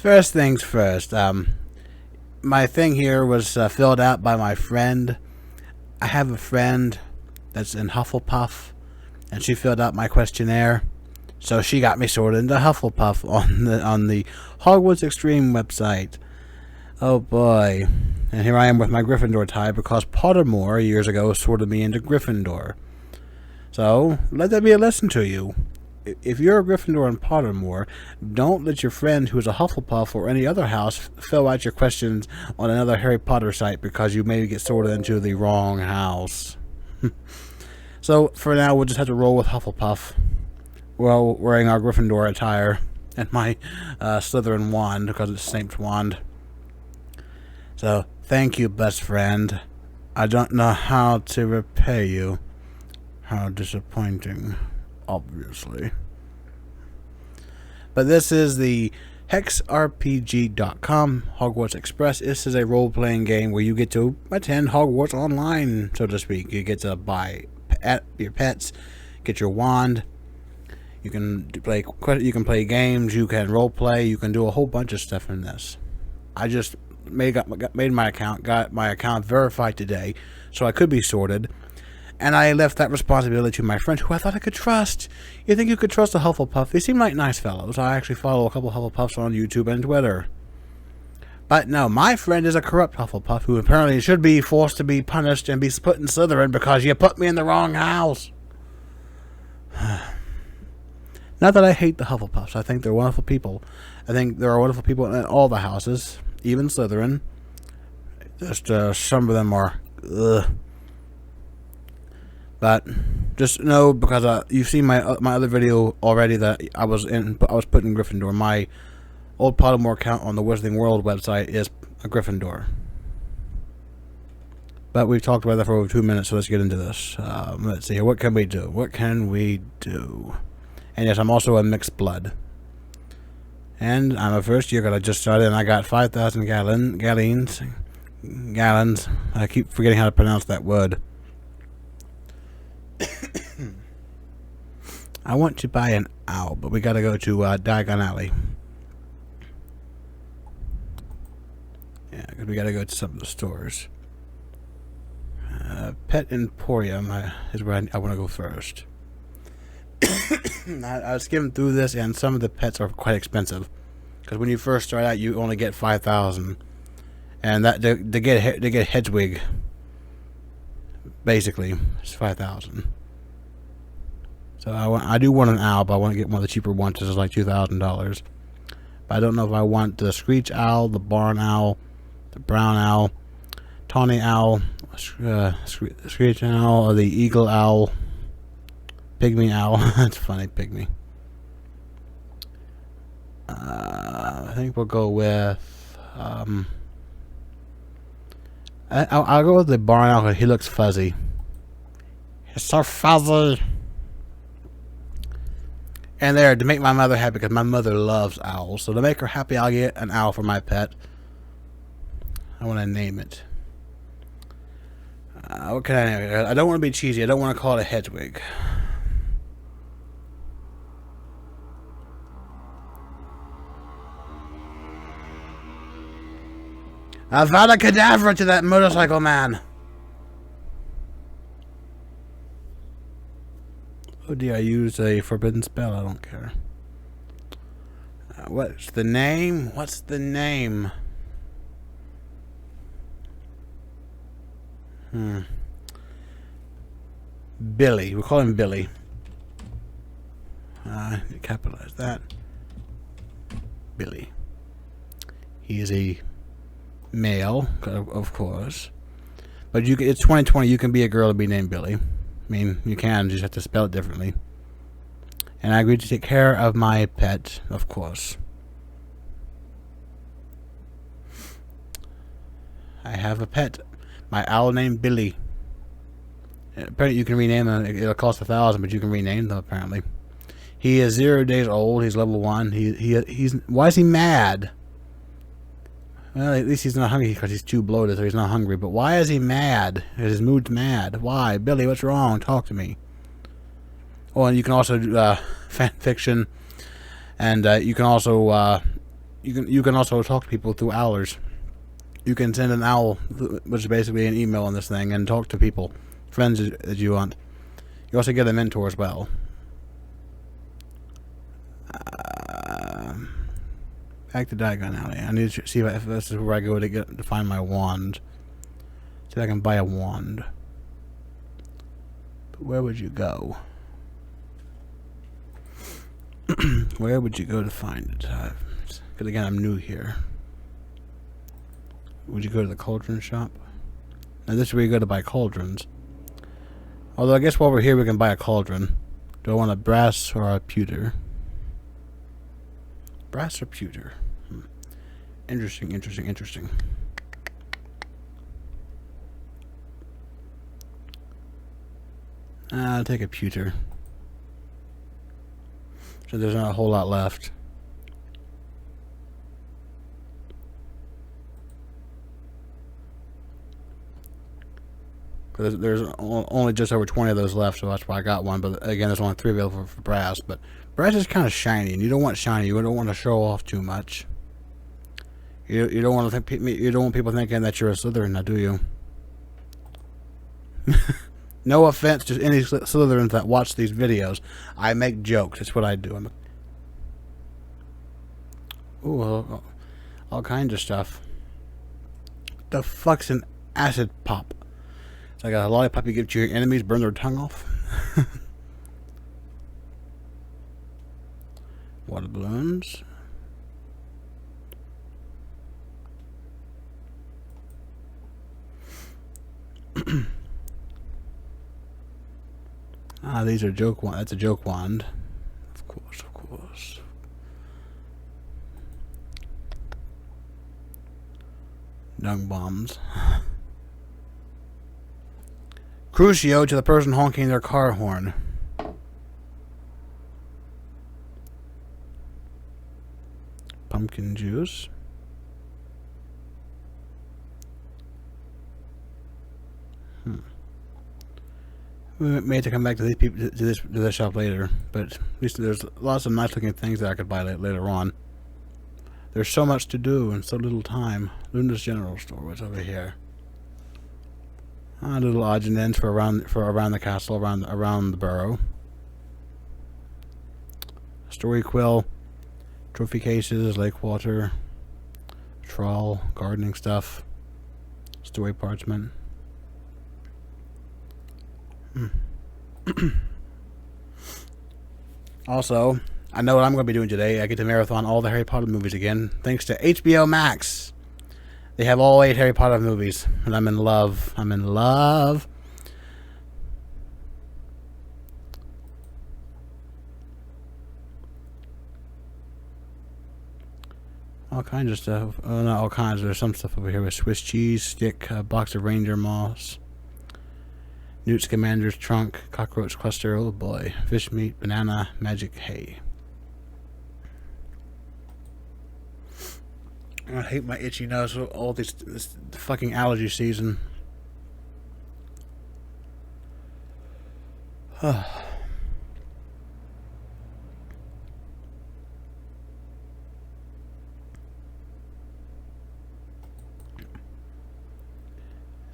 First things first. My thing here was filled out by my friend. I have a friend that's in Hufflepuff, and she filled out my questionnaire. So she got me sorted into Hufflepuff on the Hogwarts Extreme website. Oh boy. And here I am with my Gryffindor tie because Pottermore years ago sorted me into Gryffindor. So, let that be a lesson to you. If you're a Gryffindor in Pottermore, don't let your friend who's a Hufflepuff or any other house fill out your questions on another Harry Potter site because you may get sorted into the wrong house. So, for now, we'll just have to roll with Hufflepuff. Well, wearing our Gryffindor attire and my Slytherin wand because it's Snape's wand. So, thank you, best friend. I don't know how to repay you. How disappointing, obviously. But this is the hexrpg.com Hogwarts Express. This is a role-playing game where you get to attend Hogwarts online, so to speak. You get to buy your pets, get your wand. You can play games. You can role play. You can do a whole bunch of stuff in this. I just made my account, got my account verified today, so I could be sorted. And I left that responsibility to my friend, who I thought I could trust. You think you could trust a Hufflepuff? They seem like nice fellows. I actually follow a couple of Hufflepuffs on YouTube and Twitter. But no, my friend is a corrupt Hufflepuff who apparently should be forced to be punished and be put in Slytherin because you put me in the wrong house. Not that I hate the Hufflepuffs. I think they're wonderful people. I think there are wonderful people in all the houses, even Slytherin. Just some of them are ugh. But just know, because you've seen my other video already that I was put in Gryffindor. My old Pottermore account on the Wizarding World website is a Gryffindor. But we've talked about that for over 2 minutes, so let's get into this. Let's see here. What can we do? What can we do? And yes, I'm also a mixed blood. And I'm a first year because I just started, and I got 5,000 gallons. I keep forgetting how to pronounce that word. I want to buy an owl, but we gotta go to Diagon Alley. Yeah, because we gotta go to some of the stores. Pet Emporium is where I want to go first. I was skimming through this, and some of the pets are quite expensive. Because when you first start out, you only get 5,000, and that to get Hedwig, basically, it's 5,000. So I do want an owl, but I want to get one of the cheaper ones. This is like $2,000. But I don't know if I want the screech owl, the barn owl, the brown owl, tawny owl, screech owl, or the eagle owl, pygmy owl. That's funny, pygmy. I think we'll go with I'll go with the barn owl because he looks fuzzy. He's so fuzzy. And there, to make my mother happy, because my mother loves owls, so to make her happy, I'll get an owl for my pet. I want to name it. What can I name it? I don't want to be cheesy. I don't want to call it a Hedwig. I've found a cadaver to that motorcycle man. Oh dear, I used a forbidden spell. I don't care. What's the name? What's the name? Billy. We'll call him Billy. Capitalize that. Billy. He is a male, of course. But it's 2020. You can be a girl and be named Billy. I mean, you can, just have to spell it differently. And I agreed to take care of my pet, of course. I have a pet. My owl named Billy. Apparently you can rename them. It'll cost 1,000, but you can rename them, apparently. He is 0 days old. He's level 1. He's why is he mad? Well, at least he's not hungry because he's too bloated, so he's not hungry. But why is he mad? His mood's mad. Why? Billy, what's wrong? Talk to me. Oh, and you can also do fan fiction. And you can also you can also talk to people through owlers. You can send an owl, which is basically an email on this thing, and talk to people, friends that you want. You also get a mentor as well. Back to Diagon Alley. I need to see if this is where I go to find my wand. See if I can buy a wand. But where would you go? Where would you go to find it? Because again, I'm new here. Would you go to the cauldron shop? Now this is where you go to buy cauldrons. Although I guess while we're here we can buy a cauldron. Do I want a brass or a pewter? Brass or pewter? Interesting, interesting, interesting. I'll take a pewter. So there's not a whole lot left. Because there's only just over 20 of those left, so that's why I got one. But again, there's only 3 available for brass. But brass is kind of shiny, and you don't want shiny. You don't want to show off too much. You don't want to you don't want people thinking that you're a Slytherin, now do you? No offense to any Slytherins that watch these videos. I make jokes. That's what I do. Ooh, all kinds of stuff. The fuck's an acid pop? It's like a lollipop you give to your enemies, burn their tongue off. Water balloons. These are joke wand. That's a joke wand. Of course, of course. Dung bombs. Crucio to the person honking their car horn. Pumpkin juice. We may have to come back to these people to this shop later, but at least there's lots of nice looking things that I could buy later on. There's so much to do and so little time. Luna's General Store was over here. Little odds and ends for around the castle, around the borough. Story quill, trophy cases, lake water, trawl, gardening stuff, story parchment. Also, I know what I'm going to be doing today. I get to marathon all the Harry Potter movies again, thanks to HBO Max. They have all 8 Harry Potter movies, and I'm in love. I'm in love. All kinds of stuff. Oh, not all kinds. There's some stuff over here with Swiss cheese stick, a box of reindeer moss, Newt's Commander's trunk, cockroach cluster, oh boy, fish meat, banana, magic hay. I hate my itchy nose with all this fucking allergy season. It's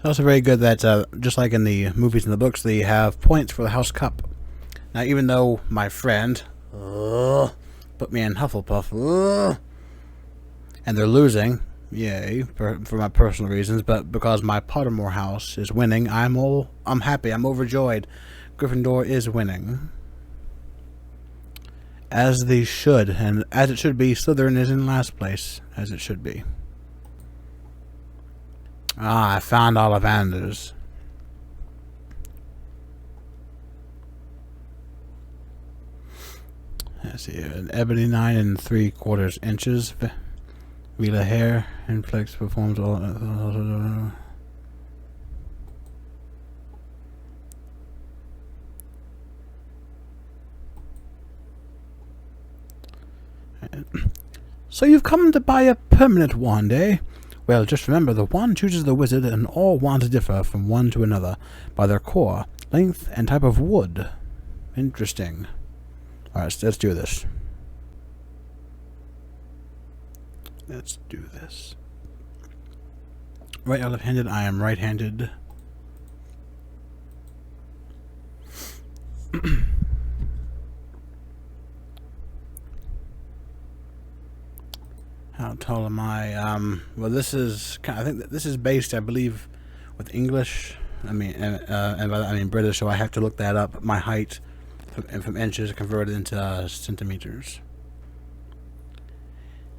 also very good that, just like in the movies and the books, they have points for the House Cup. Now, even though my friend put me in Hufflepuff, and they're losing, yay, for my personal reasons, but because my Pottermore house is winning, I'm happy, I'm overjoyed. Gryffindor is winning. As they should, and as it should be, Slytherin is in last place, as it should be. Ah, I found Ollivanders. Let's see, an ebony 9 3/4 inches. Vela hair, Inflex performs all. So you've come to buy a permanent wand, eh? Well, just remember, the wand chooses the wizard, and all wands differ from one to another by their core, length, and type of wood. Interesting. Alright, let's do this. Let's do this. Right, left-handed. I am right-handed. How tall am I? Well, this is. I think that this is based, I believe, with English. I mean, and by that I mean British. So I have to look that up. My height from inches converted into centimeters.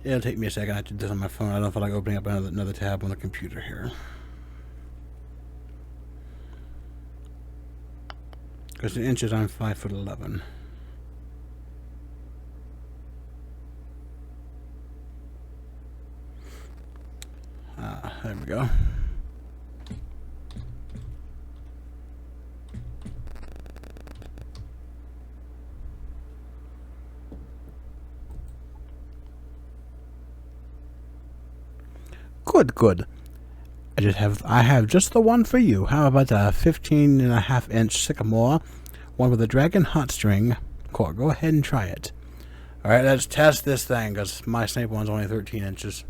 It'll take me a second. I have to do this on my phone. I don't feel like opening up another tab on the computer here. Because in inches, I'm 5'11". There we go. Good, good. I have just the one for you. How about a 15.5-inch sycamore, one with a dragon heartstring core? Go ahead and try it. All right, let's test this thing because my snake one's only 13 inches.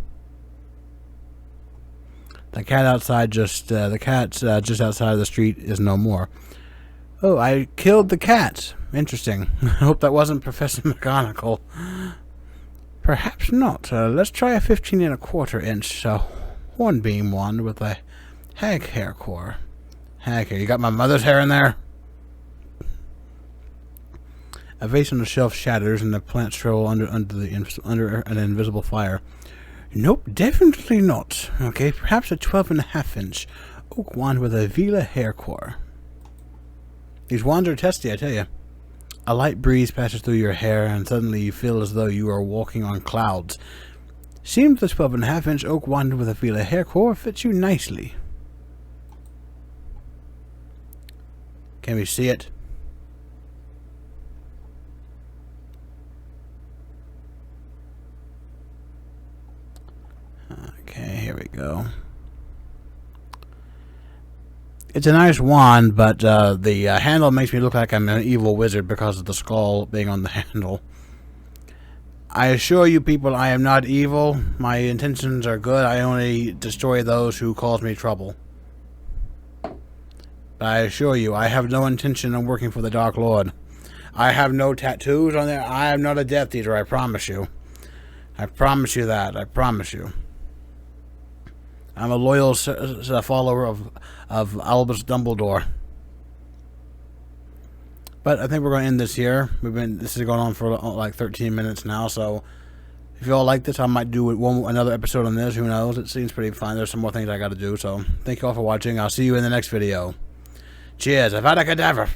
The cat outside the cat's just outside of the street is no more. Oh, I killed the cat. Interesting. I hope that wasn't Professor McGonagall. Perhaps not. Let's try a 15.25-inch hornbeam one with a hag hair core. Hag hair. You got my mother's hair in there? A vase on the shelf shatters and the plants stroll under an invisible fire. Nope, definitely not. Okay, perhaps a 12.5-inch oak wand with a Vela hair core. These wands are testy, I tell you. A light breeze passes through your hair, and suddenly you feel as though you are walking on clouds. Seems the 12.5-inch oak wand with a Vela hair core fits you nicely. Can we see it? Okay, here we go. It's a nice wand, but the handle makes me look like I'm an evil wizard because of the skull being on the handle. I assure you people, I am not evil. My intentions are good. I only destroy those who cause me trouble. But I assure you, I have no intention of working for the Dark Lord. I have no tattoos on there. I am not a Death Eater, I promise you. I promise you that. I promise you. I'm a loyal follower of Albus Dumbledore. But I think we're going to end this here. This is going on for like 13 minutes now, so if you all like this, I might do another episode on this. Who knows? It seems pretty fun. There's some more things I got to do, so thank you all for watching. I'll see you in the next video. Cheers. Avada Kedavra.